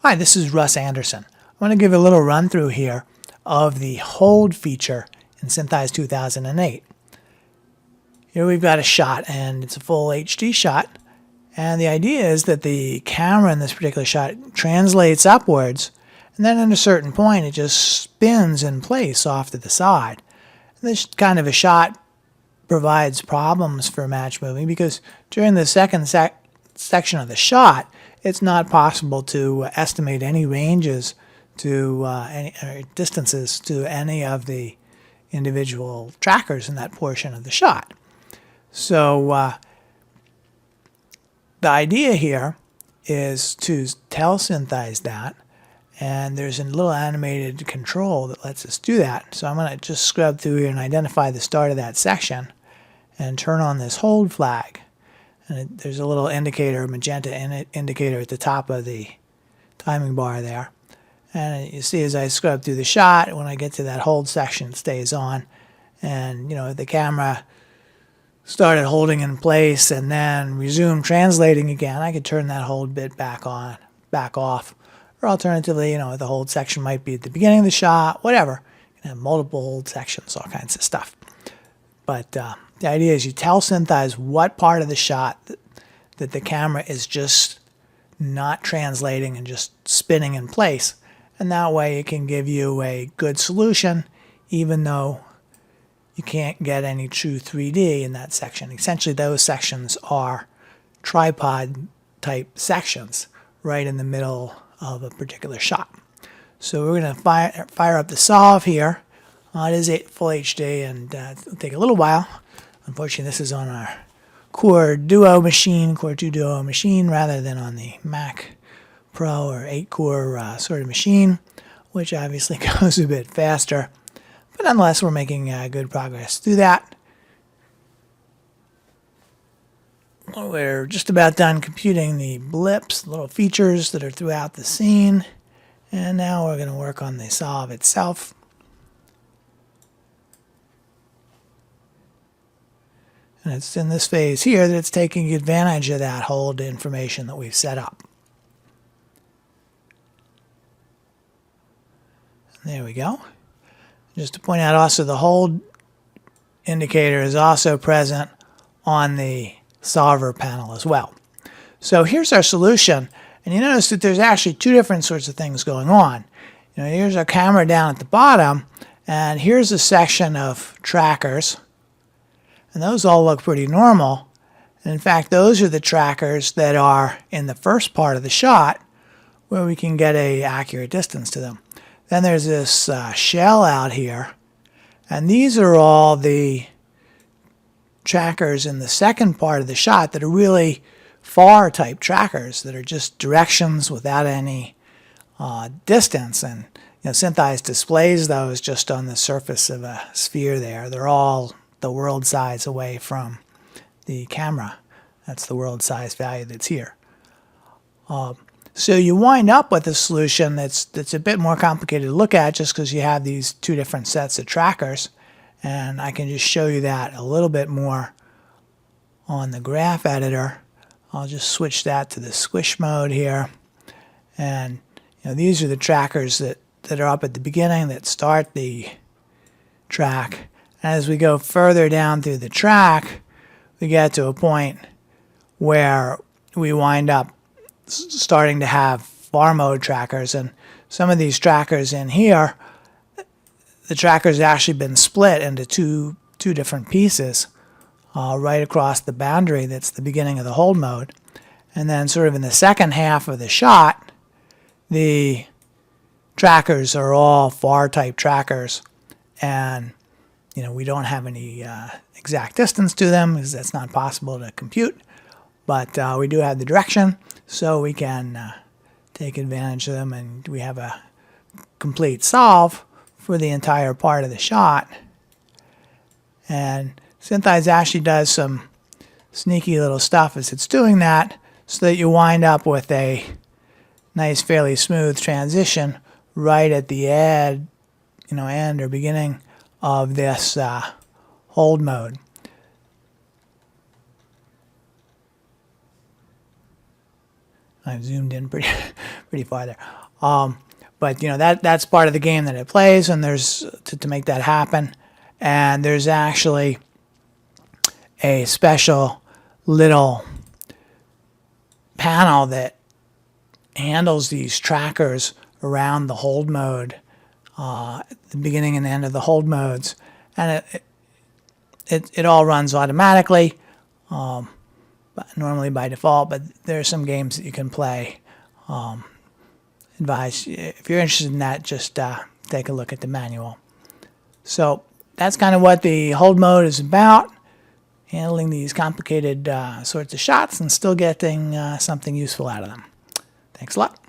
Hi, this is Russ Andersson. I want to give a little run through here of the hold feature in SynthEyes 2008. Here we've got a shot, and it's a full HD shot. And the idea is that the camera in this particular shot translates upwards, and then at a certain point it just spins in place off to the side. And this kind of a shot provides problems for match moving because during the second section of the shot, it's not possible to estimate any ranges to any distances to any of the individual trackers in that portion of the shot. So the idea here is to tell SynthEyes that, and there's a little animated control that lets us do that. So I'm going to just scrub through here and identify the start of that section and turn on this hold flag. And there's a little indicator, magenta indicator at the top of the timing bar there. And you see as I scrub through the shot, when I get to that hold section, it stays on. And, if the camera started holding in place and then resumed translating again, I could turn that hold bit back on, back off. Or alternatively, the hold section might be at the beginning of the shot, whatever. You can have multiple hold sections, all kinds of stuff. But the idea is you tell SynthEyes what part of the shot that the camera is just not translating and just spinning in place. And that way it can give you a good solution even though you can't get any true 3D in that section. Essentially those sections are tripod type sections right in the middle of a particular shot. So we're going to fire up the solve here. It is full HD and it'll take a little while. Unfortunately, this is on our Core 2 Duo machine, rather than on the Mac Pro or 8-core sort of machine, which obviously goes a bit faster. But nonetheless, we're making good progress through that. We're just about done computing the blips, little features that are throughout the scene. And now we're going to work on the solve itself. And it's in this phase here that it's taking advantage of that hold information that we've set up. There we go. Just to point out also, the hold indicator is also present on the solver panel as well. So here's our solution. And you notice that there's actually two different sorts of things going on. Here's our camera down at the bottom, and here's a section of trackers. And those all look pretty normal. And in fact, those are the trackers that are in the first part of the shot where we can get an accurate distance to them. Then there's this shell out here. And these are all the trackers in the second part of the shot that are really far type trackers that are just directions without any distance. And SynthEyes displays those just on the surface of a sphere there. They're all the world size away from the camera. That's the world size value that's here. So you wind up with a solution that's a bit more complicated to look at just because you have these two different sets of trackers. And I can just show you that a little bit more on the graph editor. I'll just switch that to the squish mode here. And these are the trackers that are up at the beginning that start the track. As we go further down through the track, we get to a point where we wind up starting to have far mode trackers. And some of these trackers in here, the trackers have actually been split into two different pieces right across the boundary that's the beginning of the hold mode. And then sort of in the second half of the shot, the trackers are all far type trackers. And we don't have any exact distance to them because that's not possible to compute. But we do have the direction, so we can take advantage of them, and we have a complete solve for the entire part of the shot. And SynthEyes actually does some sneaky little stuff as it's doing that, so that you wind up with a nice, fairly smooth transition right at the end or beginning of this hold mode. I've zoomed in pretty far there. But you know that's part of the game that it plays, and there's to make that happen. And there's actually a special little panel that handles these trackers around the hold mode, the beginning and end of the hold modes, and it all runs automatically, normally by default. But there are some games that you can play. Advise if you're interested in that, just take a look at the manual. So that's kind of what the hold mode is about. Handling these complicated sorts of shots and still getting something useful out of them. Thanks a lot.